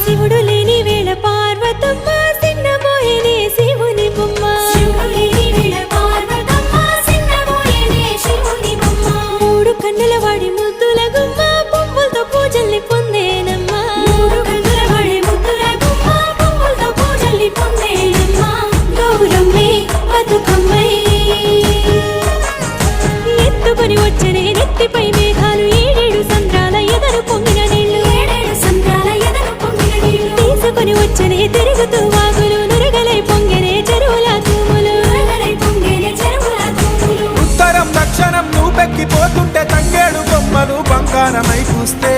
శివుడు లేని వేళ పార్వతమ్మ సిన్నబోయేనే శివుని బొమ్మ మూడు కన్నుల వాడి ముద్దుల గుమ్మ పువ్వులతో పూజల్ని పొందేనమ్మా గౌరమ్మే బతుకమ్మై ఎత్తుకొని వచ్చనే నెత్తిపై మేఘాలు ఏడేడు సంద్రాల ఎదరు పొంగిన నీళ్లు తీసుకొని వచ్చనే తిరుగుతూ వాగులు నురగలై పొంగెనే చెరువుల తూములు ఉత్తరం దక్షిణం నువ్వెక్కిపోతుంటే తంగేడు బొమ్మలు బంగారమై చూస్తే